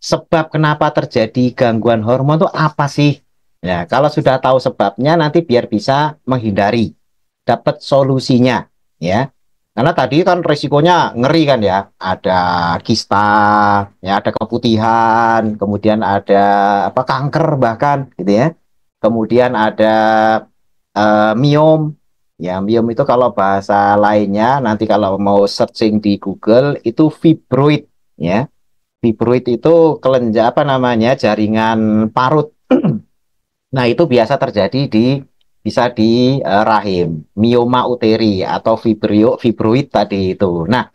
sebab kenapa terjadi gangguan hormon itu apa sih? Ya, kalau sudah tahu sebabnya nanti biar bisa menghindari, dapat solusinya, ya. Karena tadi kan risikonya ngeri kan ya, ada kista, ya ada keputihan, kemudian ada apa kanker bahkan gitu ya. Kemudian ada miom. Ya, miom itu kalau bahasa lainnya nanti kalau mau searching di Google itu fibroid ya. Fibroid itu kelenjar apa namanya jaringan parut. Nah, itu biasa terjadi di bisa di rahim, mioma uteri atau fibroid tadi itu. Nah,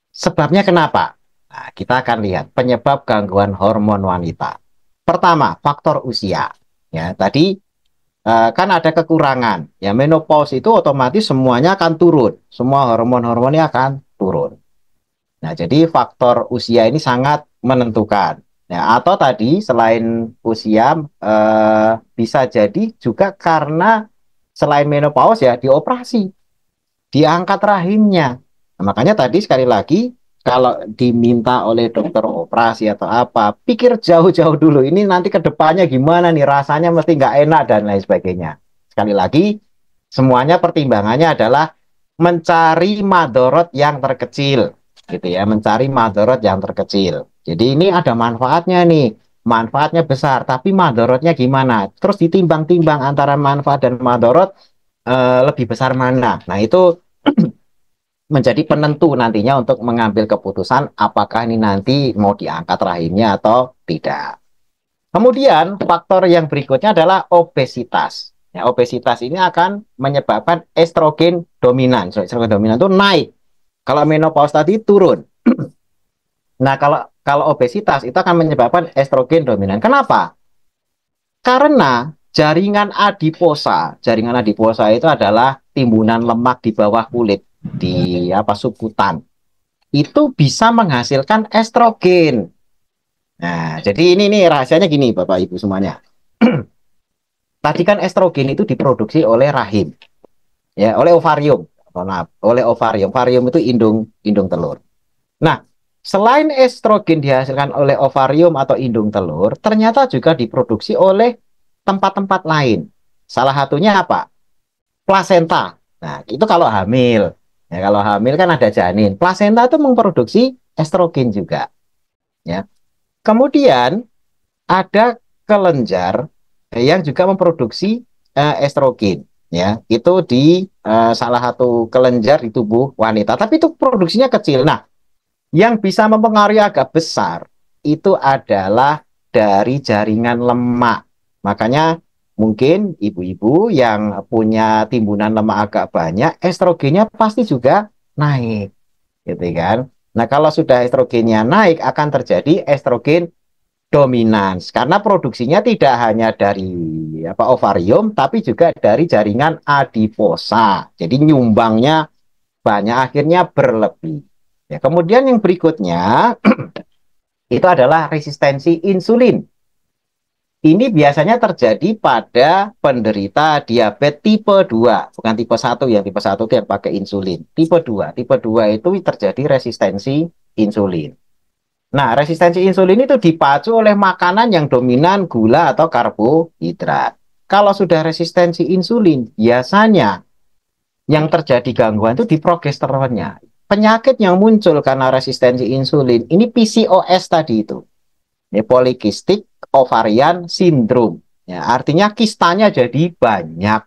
sebabnya kenapa? Nah, kita akan lihat penyebab gangguan hormon wanita. Pertama, faktor usia. Ya, tadi kan ada kekurangan. Ya, menopause itu otomatis semuanya akan turun. Semua hormon-hormonnya akan turun. Nah, jadi faktor usia ini sangat menentukan. Ya, atau tadi selain usia bisa jadi juga karena selain menopause ya dioperasi, diangkat rahimnya. Nah, makanya tadi sekali lagi kalau diminta oleh dokter operasi atau apa, pikir jauh-jauh dulu. Ini nanti ke depannya gimana nih, rasanya mesti nggak enak dan lain sebagainya. Sekali lagi, semuanya pertimbangannya adalah mencari madorot yang terkecil, gitu ya, mencari madorot yang terkecil. Jadi ini ada manfaatnya nih, manfaatnya besar, tapi madorotnya gimana? Terus ditimbang-timbang antara manfaat dan madorot lebih besar mana? Nah itu menjadi penentu nantinya untuk mengambil keputusan apakah ini nanti mau diangkat rahimnya atau tidak. Kemudian faktor yang berikutnya adalah obesitas. Ya, obesitas ini akan menyebabkan estrogen dominan. So, estrogen dominan itu naik. Kalau menopause tadi turun. Nah, kalau obesitas itu akan menyebabkan estrogen dominan. Kenapa? Karena jaringan adiposa itu adalah timbunan lemak di bawah kulit di apa subkutan. Itu bisa menghasilkan estrogen. Nah, jadi ini nih rahasianya gini Bapak Ibu semuanya. Tadi kan estrogen itu diproduksi oleh rahim, ya, oleh ovarium. Maaf, oleh ovarium. Ovarium itu indung indung telur. Nah, selain estrogen dihasilkan oleh ovarium atau indung telur, ternyata juga diproduksi oleh tempat-tempat lain. Salah satunya apa? Plasenta. Nah, itu kalau hamil. Ya, kalau hamil kan ada janin. Plasenta itu memproduksi estrogen juga. Ya. Kemudian ada kelenjar yang juga memproduksi estrogen. Ya, itu di salah satu kelenjar di tubuh wanita. Tapi itu produksinya kecil. Nah, yang bisa mempengaruhi agak besar itu adalah dari jaringan lemak. Makanya mungkin ibu-ibu yang punya timbunan lemak agak banyak, estrogennya pasti juga naik, gitu kan? Nah, kalau sudah estrogennya naik, akan terjadi estrogen dominans karena produksinya tidak hanya dari apa ovarium, tapi juga dari jaringan adiposa. Jadi nyumbangnya banyak, akhirnya berlebih. Ya, kemudian yang berikutnya itu adalah resistensi insulin. Ini biasanya terjadi pada penderita diabetes tipe 2, bukan tipe 1 yang tipe 1 itu yang pakai insulin. Tipe 2 itu terjadi resistensi insulin. Nah, resistensi insulin itu dipacu oleh makanan yang dominan gula atau karbohidrat. Kalau sudah resistensi insulin, biasanya yang terjadi gangguan itu di progesteronnya. Penyakit yang muncul karena resistensi insulin, ini PCOS tadi itu. Ini polikistik ovarian syndrome. Ya, artinya kistanya jadi banyak.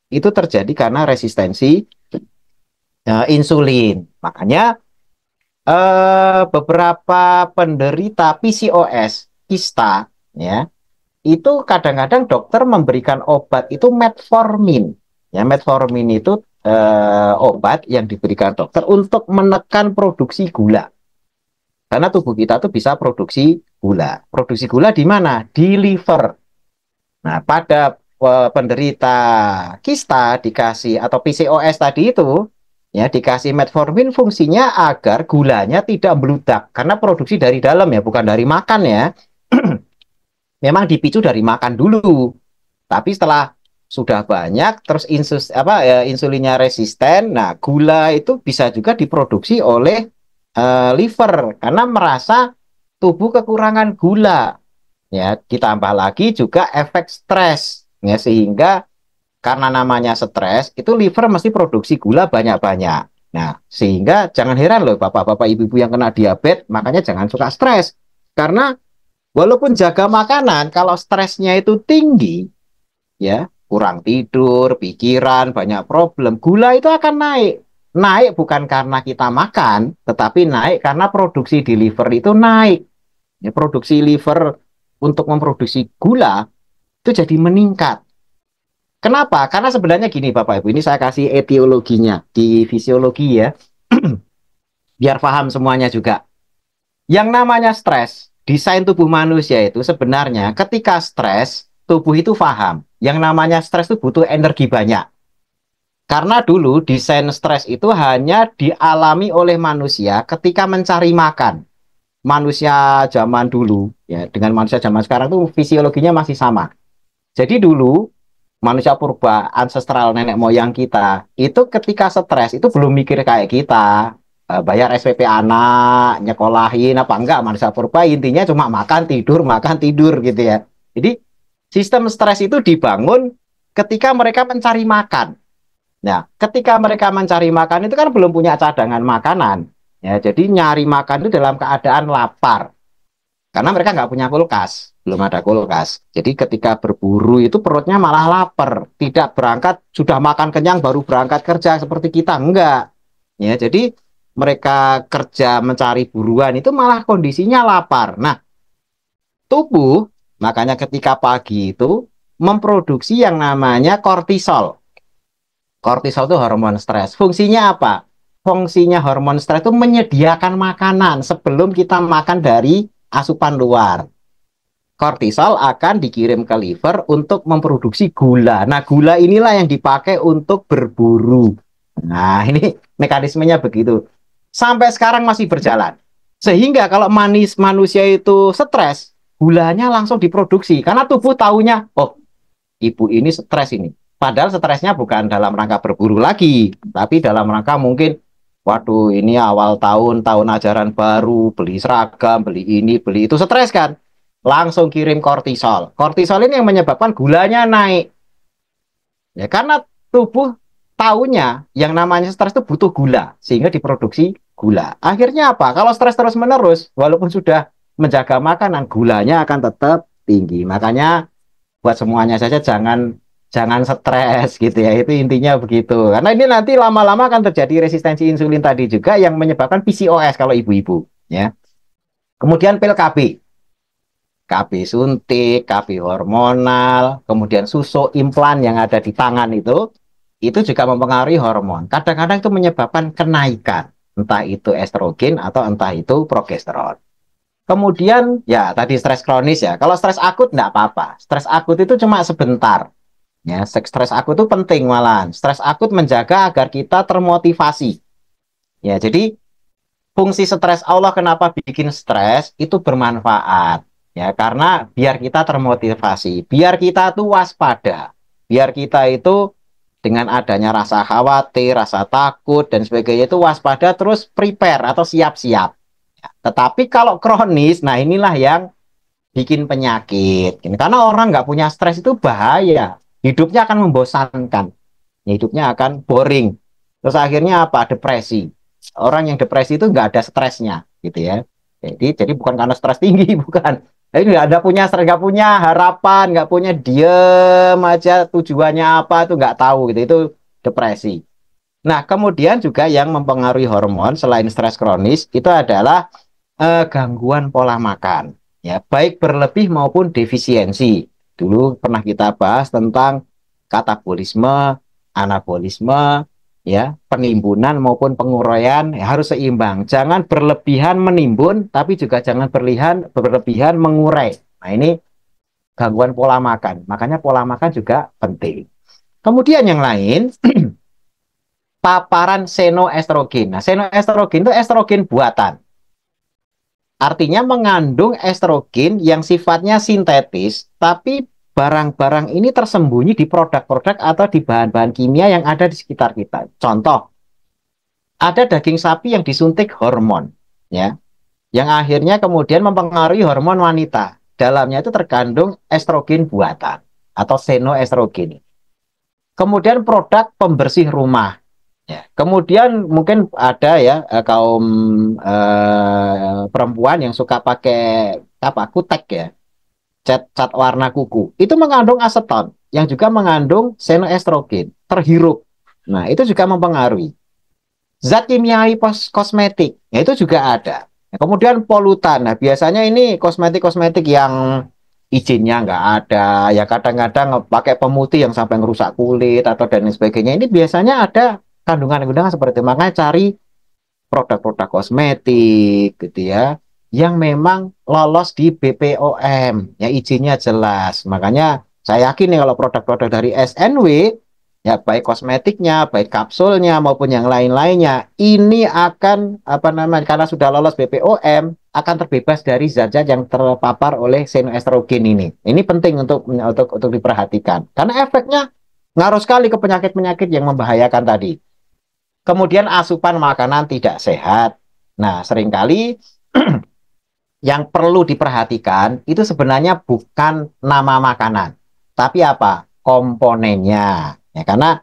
Itu terjadi karena resistensi insulin. Makanya beberapa penderita PCOS, kista, ya, itu kadang-kadang dokter memberikan obat itu metformin. Ya, metformin itu obat yang diberikan dokter untuk menekan produksi gula. Karena tubuh kita tuh bisa produksi gula. Produksi gula di mana? Di liver. Nah, pada penderita kista dikasih atau PCOS tadi itu, ya dikasih metformin fungsinya agar gulanya tidak meludak karena produksi dari dalam ya, bukan dari makan ya. Memang dipicu dari makan dulu. Tapi setelah sudah banyak terus insulinnya resisten, nah gula itu bisa juga diproduksi oleh liver karena merasa tubuh kekurangan gula. Ya, ditambah lagi juga efek stres. Ya, sehingga karena namanya stres, itu liver mesti produksi gula banyak-banyak. Nah, sehingga jangan heran loh bapak-bapak ibu-ibu yang kena diabetes, makanya jangan suka stres. Karena walaupun jaga makanan, kalau stresnya itu tinggi, ya, kurang tidur, pikiran, banyak problem, gula itu akan naik. Naik bukan karena kita makan, tetapi naik karena produksi di liver itu naik. Ya, produksi liver untuk memproduksi gula itu jadi meningkat. Kenapa? Karena sebenarnya gini Bapak Ibu, ini saya kasih etiologinya di fisiologi ya, biar paham semuanya juga. Yang namanya stres, desain tubuh manusia itu sebenarnya ketika stres, tubuh itu paham. Yang namanya stres itu butuh energi banyak. Karena dulu desain stres itu hanya dialami oleh manusia ketika mencari makan. Manusia zaman dulu, ya dengan manusia zaman sekarang tuh fisiologinya masih sama. Jadi dulu manusia purba, ancestral nenek moyang kita, itu ketika stres itu belum mikir kayak kita, bayar SPP anak, nyekolahin apa enggak, manusia purba intinya cuma makan tidur gitu ya. Jadi sistem stres itu dibangun ketika mereka mencari makan. Nah, ketika mereka mencari makan itu kan belum punya cadangan makanan. Ya, jadi nyari makan itu dalam keadaan lapar. Karena mereka nggak punya kulkas, belum ada kulkas. Jadi ketika berburu itu perutnya malah lapar. Tidak berangkat, sudah makan kenyang baru berangkat kerja seperti kita. Enggak. Ya, jadi mereka kerja mencari buruan itu malah kondisinya lapar. Nah, tubuh makanya ketika pagi itu memproduksi yang namanya kortisol. Kortisol itu hormon stres. Fungsinya apa? Fungsinya hormon stres itu menyediakan makanan sebelum kita makan dari asupan luar. Kortisol akan dikirim ke liver untuk memproduksi gula. Nah, gula inilah yang dipakai untuk berburu. Nah, ini mekanismenya begitu. Sampai sekarang masih berjalan. Sehingga kalau manusia itu stres, gulanya langsung diproduksi. Karena tubuh taunya, oh, ibu ini stres ini. Padahal stresnya bukan dalam rangka berburu lagi, tapi dalam rangka mungkin, waduh ini awal tahun, tahun ajaran baru, beli seragam, beli ini, beli itu, stres kan? Langsung kirim kortisol. Kortisol ini yang menyebabkan gulanya naik. Ya, karena tubuh taunya yang namanya stres itu butuh gula, sehingga diproduksi gula. Akhirnya apa? Kalau stres terus-menerus, walaupun sudah menjaga makanan, gulanya akan tetap tinggi. Makanya buat semuanya saja jangan stres gitu ya, itu intinya begitu, karena ini nanti lama-lama akan terjadi resistensi insulin tadi juga yang menyebabkan PCOS kalau ibu-ibu ya. Kemudian pil KB suntik, KB hormonal, kemudian susu implan yang ada di tangan itu juga mempengaruhi hormon, kadang-kadang itu menyebabkan kenaikan entah itu estrogen atau entah itu progesteron. Kemudian ya tadi stres kronis ya. Kalau stres akut enggak apa-apa. Stres akut itu cuma sebentar. Ya, stres akut itu penting malahan. Stres akut menjaga agar kita termotivasi. Ya, jadi fungsi stres Allah kenapa bikin stres itu bermanfaat. Ya, karena biar kita termotivasi, biar kita tuh waspada. Biar kita itu dengan adanya rasa khawatir, rasa takut dan sebagainya itu waspada terus prepare atau siap-siap. Tetapi kalau kronis, nah inilah yang bikin penyakit. Karena orang nggak punya stres itu bahaya. Hidupnya akan membosankan. Hidupnya akan boring. Terus akhirnya apa? Depresi. Orang yang depresi itu nggak ada stresnya, gitu ya. Jadi bukan karena stres tinggi, bukan. Jadi nggak ada punya stres, nggak punya harapan, nggak punya diem aja tujuannya apa itu nggak tahu gitu. Itu depresi. Nah, kemudian juga yang mempengaruhi hormon selain stres kronis itu adalah gangguan pola makan, ya baik berlebih maupun defisiensi. Dulu pernah kita bahas tentang katabolisme, anabolisme, ya penimbunan maupun penguraian ya, harus seimbang. Jangan berlebihan menimbun, tapi juga jangan berlebihan mengurai. Nah ini gangguan pola makan. Makanya pola makan juga penting. Kemudian yang lain paparan senoestrogen. Nah, senoestrogen itu estrogen buatan. Artinya mengandung estrogen yang sifatnya sintetis, tapi barang-barang ini tersembunyi di produk-produk atau di bahan-bahan kimia yang ada di sekitar kita. Contoh, ada daging sapi yang disuntik hormon, ya. yang akhirnya kemudian mempengaruhi hormon wanita. Dalamnya itu terkandung estrogen buatan atau senoestrogen. Kemudian produk pembersih rumah. Ya. Kemudian mungkin ada ya kaum perempuan yang suka pakai apa kutek ya, cat warna kuku. Itu mengandung aseton yang juga mengandung senoestrogen terhirup. Nah, itu juga mempengaruhi. Zat kimiawi kosmetik, ya itu juga ada. Kemudian polutan. Nah, biasanya ini kosmetik-kosmetik yang izinnya nggak ada, ya kadang-kadang pakai pemutih yang sampai ngerusak kulit atau dan lain sebagainya. Ini biasanya ada kandungan-kandungan seperti itu. Makanya cari produk-produk kosmetik gitu ya, yang memang lolos di BPOM, ya izinnya jelas. Makanya saya yakin nih kalau produk-produk dari SNW, ya baik kosmetiknya, baik kapsulnya maupun yang lain-lainnya, ini akan apa namanya karena sudah lolos BPOM akan terbebas dari zat-zat yang terpapar oleh senoestrogen ini. Ini penting untuk diperhatikan karena efeknya ngaruh sekali ke penyakit-penyakit yang membahayakan tadi. Kemudian asupan makanan tidak sehat. Nah, seringkali yang perlu diperhatikan itu sebenarnya bukan nama makanan, tapi apa? Komponennya. Ya, karena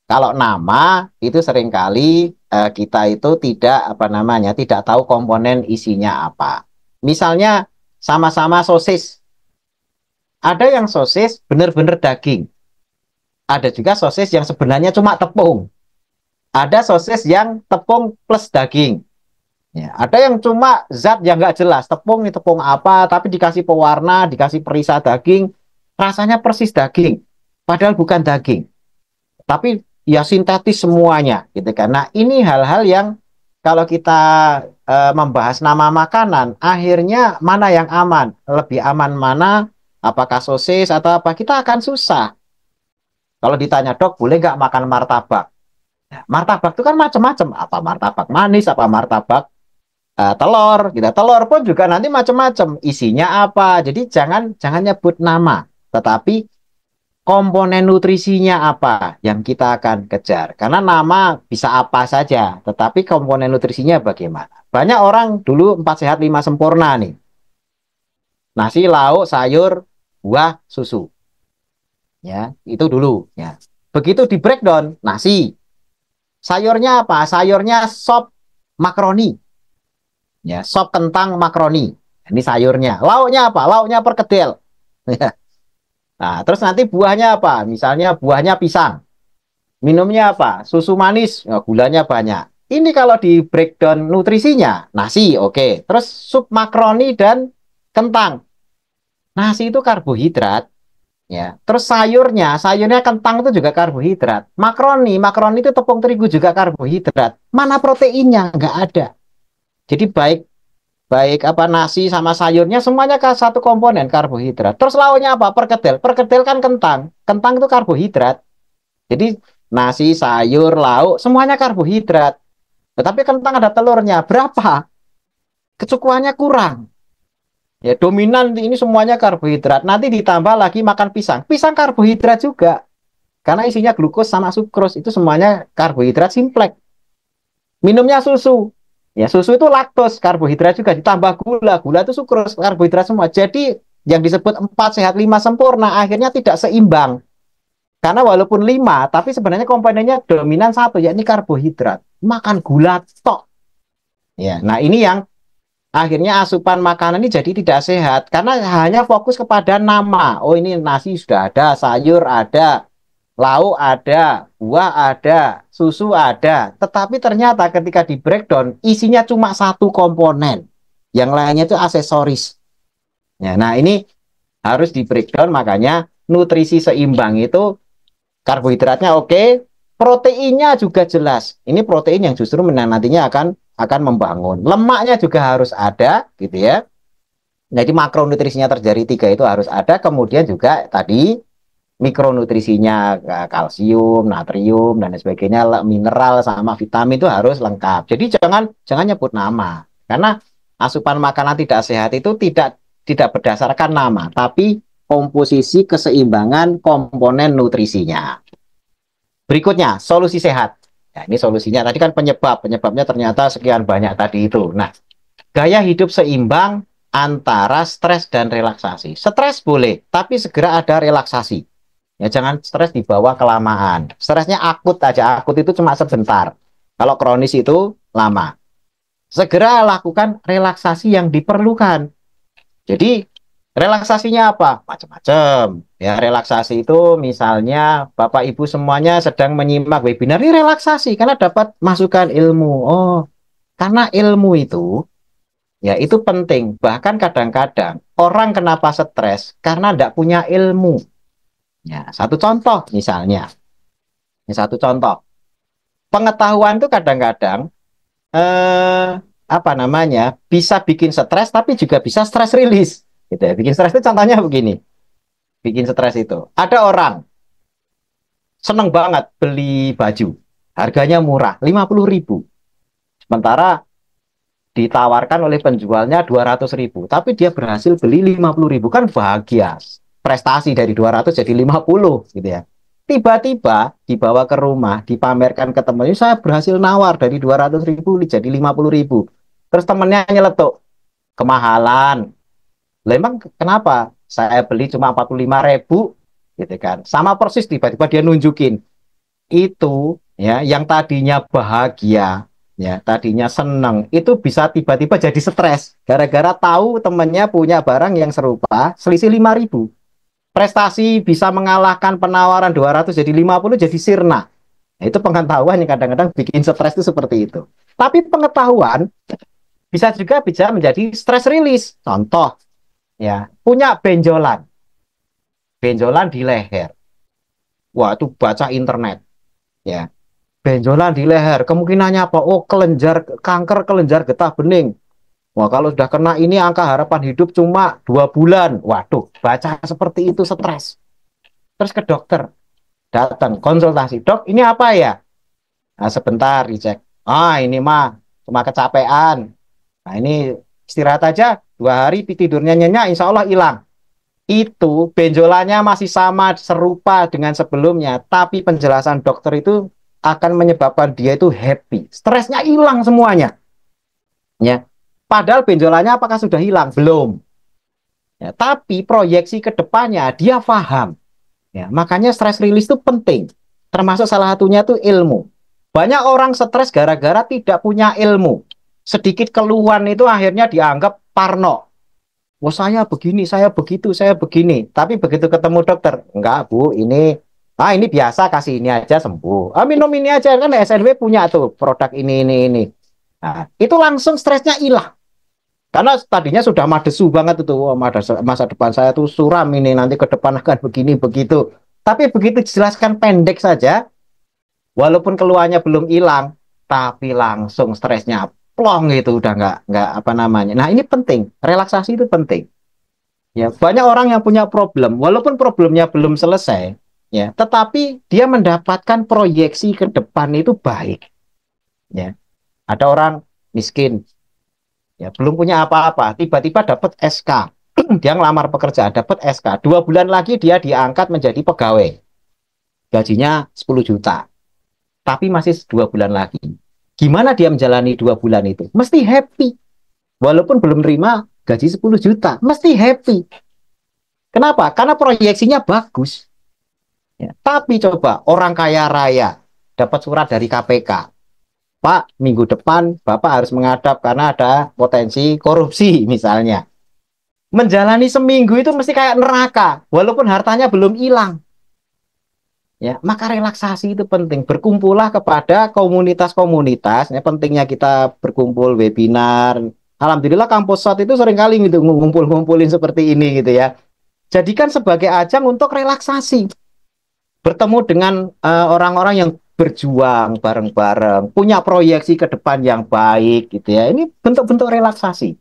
kalau nama itu seringkali kita itu tidak apa namanya, tidak tahu komponen isinya apa. Misalnya sama-sama sosis. Ada yang sosis benar-benar daging. Ada juga sosis yang sebenarnya cuma tepung. Ada sosis yang tepung plus daging. Ya, ada yang cuma zat yang nggak jelas, tepung ini tepung apa, tapi dikasih pewarna, dikasih perisa daging, rasanya persis daging, padahal bukan daging. Tapi ya sintetis semuanya, gitu kan. Nah, ini hal-hal yang kalau kita membahas nama makanan, akhirnya mana yang aman, lebih aman mana, apakah sosis atau apa, kita akan susah. Kalau ditanya dok, boleh nggak makan martabak? Nah, martabak itu kan macam-macam, apa martabak manis, apa martabak telur, gitu. Telur pun juga nanti macam-macam, isinya apa. Jadi jangan nyebut nama, tetapi komponen nutrisinya apa yang kita akan kejar. Karena nama bisa apa saja, tetapi komponen nutrisinya bagaimana. Banyak orang dulu 4 sehat 5 sempurna nih. Nasi, lauk, sayur, buah, susu. Ya, itu dulu ya. Begitu di breakdown, nasi. Sayurnya apa? Sayurnya sop makaroni. Ya, sop kentang makaroni. Ini sayurnya. Lauknya apa? Lauknya perkedel. Nah, terus nanti buahnya apa? Misalnya buahnya pisang. Minumnya apa? Susu manis. Nah, gulanya banyak. Ini kalau di breakdown nutrisinya, nasi, oke. Terus sup makaroni dan kentang. Nasi itu karbohidrat, ya. Terus sayurnya kentang itu juga karbohidrat. Makaroni itu tepung terigu juga karbohidrat. Mana proteinnya? Nggak ada. Jadi baik baik apa nasi sama sayurnya semuanya satu komponen karbohidrat. Terus lauknya apa? Perkedel. Perkedel kan kentang. Kentang itu karbohidrat. Jadi nasi, sayur, lauk semuanya karbohidrat. Tetapi kentang ada telurnya. Berapa? Kecukupannya kurang. Ya dominan ini semuanya karbohidrat. Nanti ditambah lagi makan pisang. Pisang karbohidrat juga. Karena isinya glukos sama sukros. Itu semuanya karbohidrat simplek. Minumnya susu. Ya, susu itu laktos, karbohidrat juga ditambah gula. Gula itu sukros, karbohidrat semua. Jadi yang disebut 4 sehat 5 sempurna akhirnya tidak seimbang. Karena walaupun 5, tapi sebenarnya komponennya dominan satu, yakni karbohidrat. Makan gula tok. Ya, nah ini yang akhirnya asupan makanan ini jadi tidak sehat karena hanya fokus kepada nama. Oh, ini nasi sudah ada, sayur ada, lauk ada, buah ada, susu ada. Tetapi ternyata ketika di breakdown isinya cuma satu komponen. Yang lainnya itu aksesoris. Ya, nah ini harus di breakdown makanya nutrisi seimbang itu karbohidratnya oke, proteinnya juga jelas. Ini protein yang justru nantinya akan membangun. Lemaknya juga harus ada gitu ya. Jadi makronutrisinya terjadi 3 itu harus ada. Kemudian juga tadi mikronutrisinya kalsium, natrium dan sebagainya, mineral sama vitamin itu harus lengkap. Jadi jangan nyebut nama. Karena asupan makanan tidak sehat itu tidak berdasarkan nama, tapi komposisi keseimbangan komponen nutrisinya. Berikutnya, solusi sehat. Nah, ini solusinya. Tadi kan penyebabnya ternyata sekian banyak tadi itu. Nah, Gaya hidup seimbang antara stres dan relaksasi. Stres boleh, tapi segera ada relaksasi. Ya jangan stres dibawa kelamaan. Stresnya akut aja, akut itu cuma sebentar. Kalau kronis itu lama. Segera lakukan relaksasi yang diperlukan. Jadi relaksasinya apa? Macam-macam. Ya relaksasi itu misalnya Bapak Ibu semuanya sedang menyimak webinar ini relaksasi karena dapat masukan ilmu. Oh, karena ilmu itu ya itu penting. Bahkan kadang-kadang orang kenapa stres karena tidak punya ilmu. Ya, satu contoh misalnya. Ini satu contoh. Pengetahuan itu kadang-kadang eh apa namanya? Bisa bikin stres tapi juga bisa stres rilis. Gitu ya. Bikin stres itu contohnya begini. Bikin stres itu. Ada orang seneng banget beli baju. Harganya murah, 50.000. Sementara ditawarkan oleh penjualnya 200.000, tapi dia berhasil beli 50.000, kan bahagia, prestasi dari 200 jadi 50 gitu ya. Tiba-tiba dibawa ke rumah, dipamerkan ke temannya, saya berhasil nawar dari 200.000 jadi 50.000. Terus temennya nyeletuk, kemahalan. Lah emang kenapa? Saya beli cuma 45.000 gitu kan. Sama persis tiba-tiba dia nunjukin itu ya yang tadinya bahagia ya tadinya seneng itu bisa tiba-tiba jadi stres gara-gara tahu temennya punya barang yang serupa selisih 5.000, prestasi bisa mengalahkan penawaran 200 jadi 50 jadi sirna. Nah, itu pengetahuan yang kadang-kadang bikin stres itu seperti itu. Tapi pengetahuan bisa menjadi stress release. Contoh ya punya benjolan di leher, wah itu baca internet ya, benjolan di leher, kemungkinannya apa? Oh, kanker kelenjar getah bening. Wah, kalau sudah kena ini angka harapan hidup cuma 2 bulan. Waduh, baca seperti itu stres. Terus ke dokter, datang konsultasi. Dok, ini apa ya? Nah, sebentar dicek. Ah, ini mah cuma kecapean. Nah, ini istirahat aja. 2 hari tidurnya nyenyak, insya Allah hilang. Itu benjolannya masih sama serupa dengan sebelumnya, tapi penjelasan dokter itu akan menyebabkan dia itu happy, stresnya hilang semuanya ya. Padahal benjolannya apakah sudah hilang? Belum ya, tapi proyeksi ke depannya dia paham ya. Makanya stress release itu penting, termasuk salah satunya itu ilmu. Banyak orang stres gara-gara tidak punya ilmu, sedikit keluhan itu akhirnya dianggap parno. Oh saya begini, saya begitu, saya begini. Tapi begitu ketemu dokter, enggak Bu, ini biasa, kasih ini aja sembuh. Ah, minum ini aja, kan SNW punya tuh produk ini. Nah, itu langsung stresnya hilang. Karena tadinya sudah madesu banget itu, oh, masa depan saya tuh suram ini, nanti ke depan akan begini begitu. Tapi begitu dijelaskan pendek saja, walaupun keluhannya belum hilang, tapi langsung stresnya plong gitu, udah nggak apa namanya. Nah ini penting, relaksasi itu penting. Ya, banyak orang yang punya problem, walaupun problemnya belum selesai, ya, tetapi dia mendapatkan proyeksi ke depan itu baik. Ya, ada orang miskin, ya, belum punya apa-apa, tiba-tiba dapat SK, dia ngelamar pekerjaan, dapat SK, 2 bulan lagi dia diangkat menjadi pegawai, gajinya 10 juta, tapi masih 2 bulan lagi. Gimana dia menjalani 2 bulan itu? Mesti happy, walaupun belum terima gaji 10 juta, mesti happy. Kenapa? Karena proyeksinya bagus. Ya, tapi coba orang kaya raya dapat surat dari KPK. Pak, minggu depan Bapak harus menghadap karena ada potensi korupsi misalnya. Menjalani seminggu itu mesti kayak neraka, walaupun hartanya belum hilang. Ya, maka relaksasi itu penting. Berkumpullah kepada komunitas-komunitas. Ya, pentingnya kita berkumpul webinar. Alhamdulillah kampus SOT itu seringkali gitu ngumpul-ngumpulin seperti ini gitu ya. Jadikan sebagai ajang untuk relaksasi. Bertemu dengan orang-orang yang berjuang bareng-bareng, punya proyeksi ke depan yang baik gitu ya. Ini bentuk-bentuk relaksasi.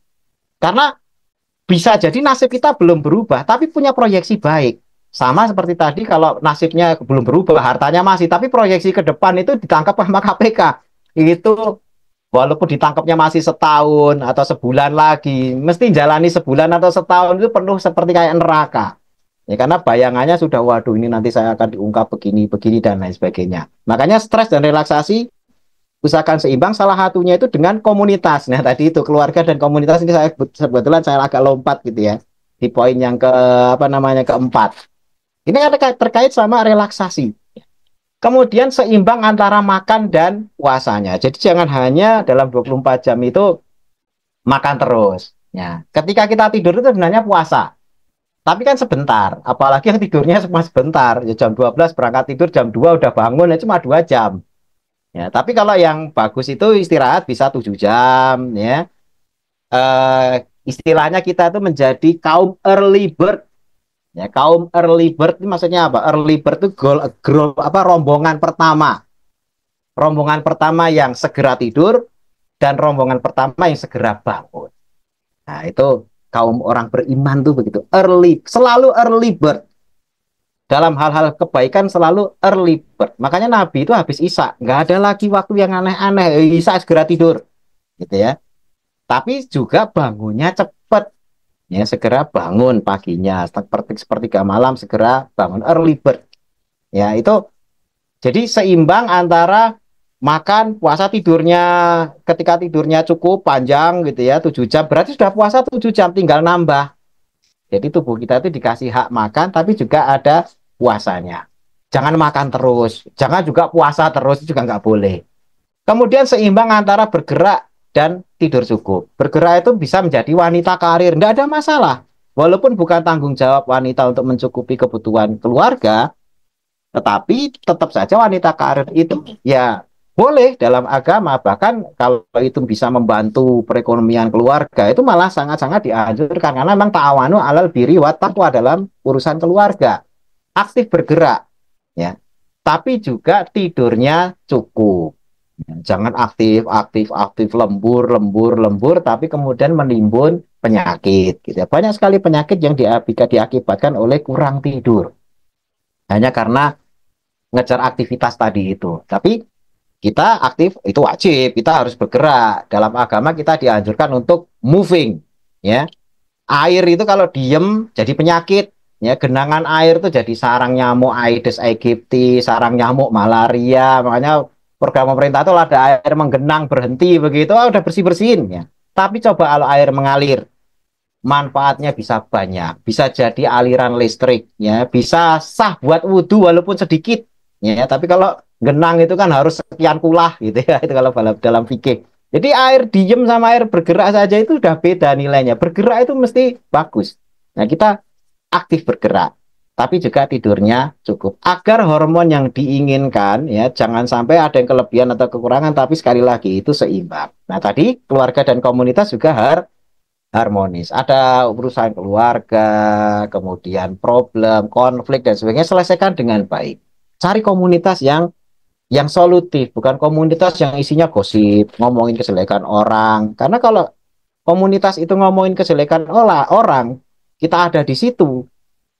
Karena bisa jadi nasib kita belum berubah, tapi punya proyeksi baik. Sama seperti tadi kalau nasibnya belum berubah, hartanya masih, tapi proyeksi ke depan itu ditangkap sama KPK. Itu walaupun ditangkapnya masih setahun atau sebulan lagi, mesti jalani sebulan atau setahun itu penuh seperti kayak neraka. Ya, karena bayangannya sudah, waduh ini nanti saya akan diungkap begini, begini, dan lain sebagainya. Makanya stres dan relaksasi usahakan seimbang, salah satunya itu dengan komunitas. Nah, tadi itu keluarga dan komunitas ini saya kebetulan saya agak lompat gitu ya. Di poin yang ke apa namanya keempat. Ini kan terkait sama relaksasi. Kemudian seimbang antara makan dan puasanya. Jadi jangan hanya dalam 24 jam itu makan terus. Ya, ketika kita tidur itu sebenarnya puasa. Tapi kan sebentar, apalagi yang tidurnya cuma sebentar. Ya jam 12 berangkat tidur, jam 2 udah bangun, ya cuma 2 jam. Ya, tapi kalau yang bagus itu istirahat bisa 7 jam, ya. Istilahnya kita itu menjadi kaum early bird. Ya, kaum early bird itu maksudnya apa? Early bird itu rombongan pertama. Rombongan pertama yang segera tidur dan rombongan pertama yang segera bangun. Nah, itu kaum orang beriman tuh begitu. Early, selalu early bird. Dalam hal-hal kebaikan selalu early bird. Makanya Nabi itu habis Isya, nggak ada lagi waktu yang aneh-aneh. Isya segera tidur, gitu ya. Tapi juga bangunnya cepat, ya segera bangun paginya. Sepertiga malam segera bangun early bird. Ya itu jadi seimbang antara makan, puasa tidurnya ketika tidurnya cukup panjang gitu ya 7 jam berarti sudah puasa 7 jam tinggal nambah. Jadi tubuh kita itu dikasih hak makan tapi juga ada puasanya. Jangan makan terus, jangan juga puasa terus juga nggak boleh. Kemudian seimbang antara bergerak dan tidur cukup. Bergerak itu bisa menjadi wanita karir, nggak ada masalah. Walaupun bukan tanggung jawab wanita untuk mencukupi kebutuhan keluarga, tetapi tetap saja wanita karir itu ya boleh dalam agama, bahkan kalau itu bisa membantu perekonomian keluarga itu malah sangat-sangat dianjurkan karena memang ta'awanu alal birri wat taqwa dalam urusan keluarga. Aktif bergerak ya, tapi juga tidurnya cukup. Jangan aktif lembur tapi kemudian menimbun penyakit gitu ya. Banyak sekali penyakit yang diakibatkan oleh kurang tidur hanya karena ngejar aktivitas tadi itu. Tapi kita aktif itu wajib, kita harus bergerak. Dalam agama kita dianjurkan untuk moving, ya. Air itu kalau diem jadi penyakit, ya. Genangan air itu jadi sarang nyamuk Aedes aegypti, sarang nyamuk malaria. Makanya program pemerintah itu ada air menggenang berhenti begitu, udah bersih-bersihin, ya. Tapi coba kalau air mengalir, manfaatnya bisa banyak, bisa jadi aliran listrik, ya, bisa sah buat wudhu walaupun sedikit, ya. Tapi kalau genang itu kan harus sekian kulah, gitu ya. Itu kalau dalam fikih. Jadi air diem sama air bergerak saja itu udah beda nilainya. Bergerak itu mesti bagus. Nah kita aktif bergerak, tapi juga tidurnya cukup agar hormon yang diinginkan, ya, jangan sampai ada yang kelebihan atau kekurangan. Tapi sekali lagi itu seimbang. Nah tadi keluarga dan komunitas juga harmonis. Ada urusan keluarga, kemudian problem, konflik dan sebagainya selesaikan dengan baik. Cari komunitas yang solutif, bukan komunitas yang isinya gosip, ngomongin kejelekan orang. Karena kalau komunitas itu ngomongin kejelekan orang, kita ada di situ,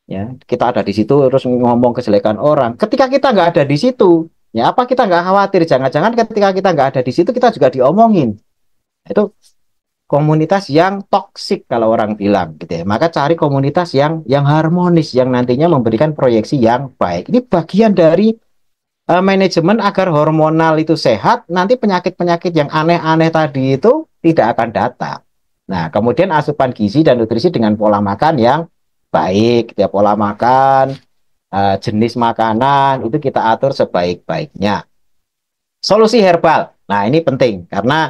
ya, kita ada di situ terus ngomong kejelekan orang. Ketika kita nggak ada di situ, ya apa kita nggak khawatir? Jangan-jangan ketika kita nggak ada di situ kita juga diomongin. Itu komunitas yang toksik kalau orang bilang gitu ya. Maka cari komunitas yang harmonis yang nantinya memberikan proyeksi yang baik. Ini bagian dari manajemen agar hormonal itu sehat, nanti penyakit-penyakit yang aneh-aneh tadi itu tidak akan datang. Nah, kemudian asupan gizi dan nutrisi dengan pola makan yang baik, ya, pola makan, jenis makanan itu kita atur sebaik-baiknya. Solusi herbal. Nah, ini penting karena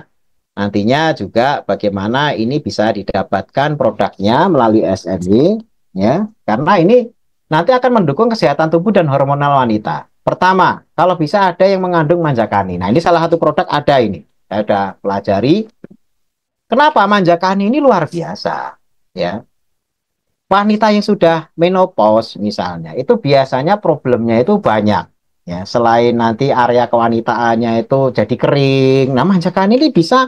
nantinya juga bagaimana ini bisa didapatkan produknya melalui SMY, ya. Karena ini nanti akan mendukung kesehatan tubuh dan hormonal wanita. Pertama, kalau bisa ada yang mengandung manjakani. Nah, ini salah satu produk ada ini. Saya sudah pelajari. Kenapa manjakani ini luar biasa, ya. Wanita yang sudah menopause misalnya, itu biasanya problemnya itu banyak. Ya, selain nanti area kewanitaannya itu jadi kering. Nah, manjakani ini bisa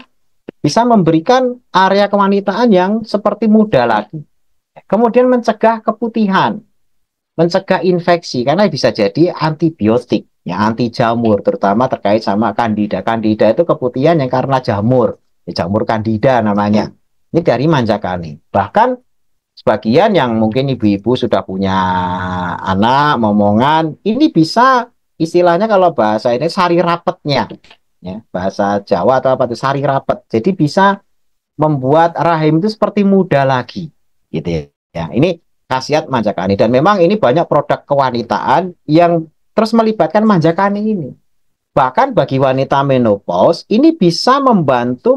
memberikan area kewanitaan yang seperti muda lagi. Kemudian mencegah keputihan, mencegah infeksi karena bisa jadi antibiotik, ya, anti jamur, terutama terkait sama kandida. Kandida itu keputihan yang karena jamur, ya, jamur kandida namanya. Ini dari manjakani. Bahkan sebagian yang mungkin ibu-ibu sudah punya anak, momongan, ini bisa istilahnya kalau bahasa ini sari rapetnya. ya, bahasa Jawa atau apa itu sari rapet. Jadi bisa membuat rahim itu seperti muda lagi, gitu ya. Ya, ini khasiat manjakani dan memang ini banyak produk kewanitaan yang terus melibatkan manjakani ini. Bahkan bagi wanita menopause ini bisa membantu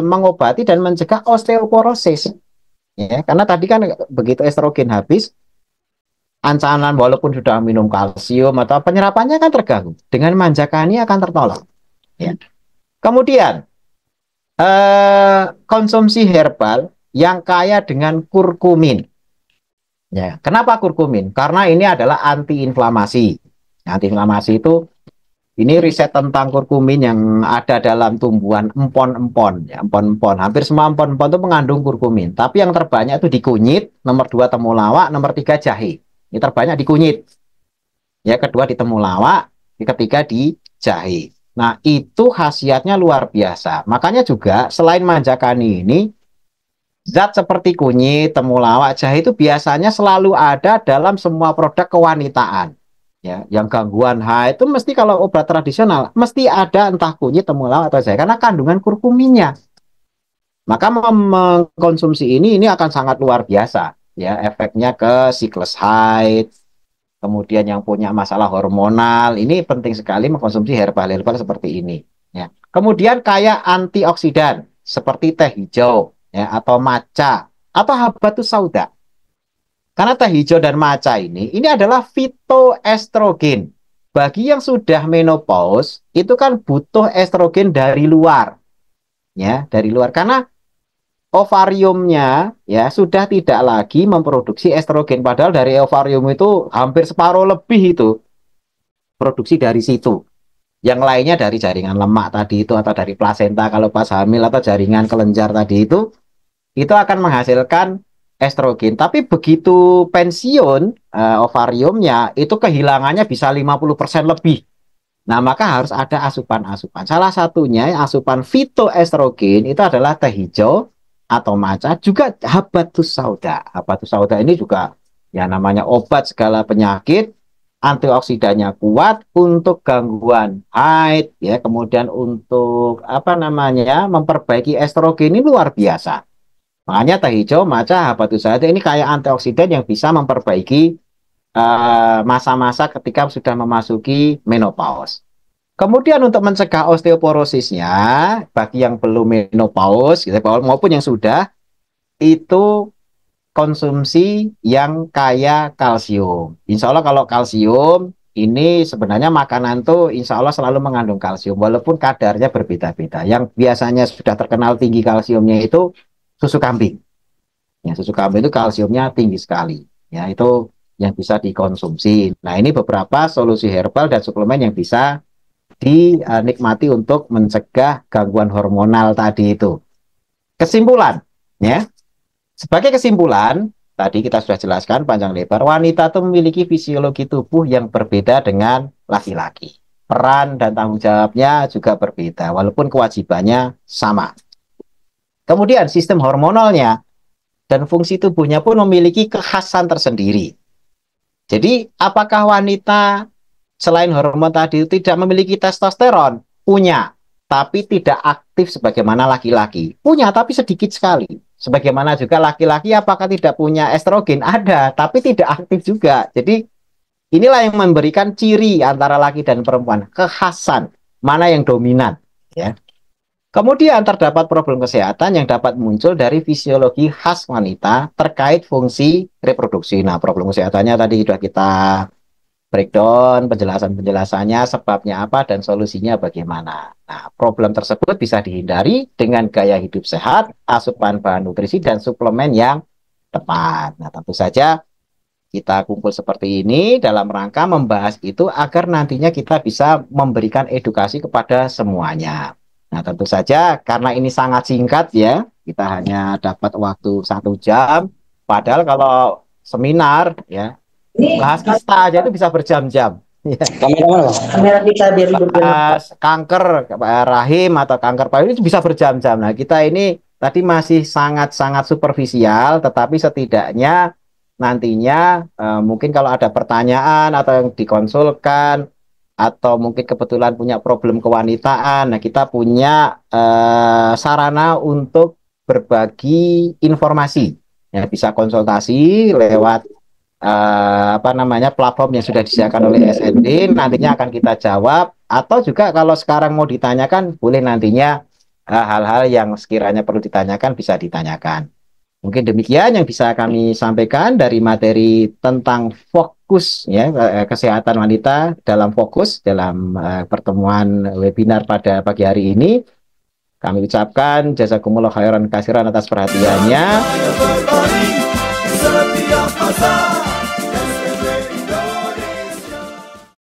mengobati dan mencegah osteoporosis. Ya, karena tadi kan begitu estrogen habis, ancaman walaupun sudah minum kalsium atau penyerapannya kan terganggu. Dengan manjakani akan tertolong. Ya. Kemudian konsumsi herbal yang kaya dengan kurkumin. Ya, kenapa kurkumin? Karena ini adalah antiinflamasi. Antiinflamasi itu ini riset tentang kurkumin yang ada dalam tumbuhan empon-empon, ya, empon-empon. Hampir semua empon-empon itu mengandung kurkumin. Tapi yang terbanyak itu di kunyit, nomor 2 temulawak, nomor 3 jahe. Ini terbanyak di kunyit. Ya, kedua di temulawak, ketiga di jahe. Nah, itu khasiatnya luar biasa. Makanya juga selain manjakani ini, zat seperti kunyit, temulawak, jahe itu biasanya selalu ada dalam semua produk kewanitaan. Ya, yang gangguan haid itu mesti kalau obat tradisional mesti ada entah kunyit, temulawak atau jahe karena kandungan kurkuminnya. Maka mengkonsumsi ini akan sangat luar biasa ya efeknya ke siklus haid. Kemudian yang punya masalah hormonal ini penting sekali mengkonsumsi herbal-herbal seperti ini. Ya. Kemudian kaya antioksidan seperti teh hijau ya atau matcha atau habatus sauda. Karena teh hijau dan matcha ini adalah fitoestrogen. Bagi yang sudah menopause, itu kan butuh estrogen dari luar, ya, dari luar. Karena ovariumnya ya sudah tidak lagi memproduksi estrogen. Padahal dari ovarium itu hampir separuh lebih itu produksi dari situ. Yang lainnya dari jaringan lemak tadi itu atau dari plasenta kalau pas hamil atau jaringan kelenjar tadi itu akan menghasilkan estrogen. Tapi begitu pensiun ovariumnya itu kehilangannya bisa 50% lebih. Nah, maka harus ada asupan-asupan. Salah satunya asupan fitoestrogen itu adalah teh hijau atau matcha, juga habatus sauda. Habatus sauda ini juga ya namanya obat segala penyakit, antioksidannya kuat untuk gangguan haid ya, kemudian untuk apa namanya memperbaiki estrogen ini luar biasa. Makanya teh hijau, matcha, habatus sauda ini kayak antioksidan yang bisa memperbaiki masa-masa ketika sudah memasuki menopause. Kemudian untuk mencegah osteoporosisnya, bagi yang belum menopause gitu, maupun yang sudah, itu konsumsi yang kaya kalsium. Insya Allah kalau kalsium, ini sebenarnya makanan tuh insya Allah selalu mengandung kalsium, walaupun kadarnya berbeda-beda. Yang biasanya sudah terkenal tinggi kalsiumnya itu susu kambing. Ya, susu kambing itu kalsiumnya tinggi sekali. Ya, itu yang bisa dikonsumsi. Nah, ini beberapa solusi herbal dan suplemen yang bisa dinikmati untuk mencegah gangguan hormonal tadi itu. Kesimpulan, ya. Sebagai kesimpulan, tadi kita sudah jelaskan panjang lebar, wanita itu memiliki fisiologi tubuh yang berbeda dengan laki-laki. Peran dan tanggung jawabnya juga berbeda, walaupun kewajibannya sama. Kemudian sistem hormonalnya dan fungsi tubuhnya pun memiliki kekhasan tersendiri. Jadi, apakah wanita selain hormon tadi tidak memiliki testosteron? Punya, tapi tidak aktif sebagaimana laki-laki. Punya, tapi sedikit sekali. Sebagaimana juga laki-laki apakah tidak punya estrogen? Ada, tapi tidak aktif juga. Jadi, inilah yang memberikan ciri antara laki dan perempuan. Kekhasan, mana yang dominan. Ya. Kemudian terdapat problem kesehatan yang dapat muncul dari fisiologi khas wanita terkait fungsi reproduksi. Nah, problem kesehatannya tadi sudah kita breakdown, penjelasannya, sebabnya apa, dan solusinya bagaimana. Nah, problem tersebut bisa dihindari dengan gaya hidup sehat, asupan bahan nutrisi, dan suplemen yang tepat. Nah, tentu saja kita kumpul seperti ini dalam rangka membahas itu agar nantinya kita bisa memberikan edukasi kepada semuanya. Nah, tentu saja karena ini sangat singkat ya, kita hanya dapat waktu 1 jam. Padahal kalau seminar ya, bahas kista aja itu bisa berjam-jam. Ya. Kamera kita biar bahas kanker rahim atau kanker payudara itu bisa berjam-jam. Nah, kita ini tadi masih sangat-sangat superficial, tetapi setidaknya nantinya mungkin kalau ada pertanyaan atau yang dikonsulkan atau mungkin kebetulan punya problem kewanitaan. Nah, kita punya sarana untuk berbagi informasi. Ya, bisa konsultasi lewat apa namanya platform yang sudah disediakan oleh SND, nantinya akan kita jawab, atau juga kalau sekarang mau ditanyakan boleh nantinya hal-hal yang sekiranya perlu ditanyakan bisa ditanyakan. Mungkin demikian yang bisa kami sampaikan dari materi tentang fokus ya, kesehatan wanita dalam fokus dalam pertemuan webinar pada pagi hari ini. Kami ucapkan jazakumullah khairan kasiran atas perhatiannya.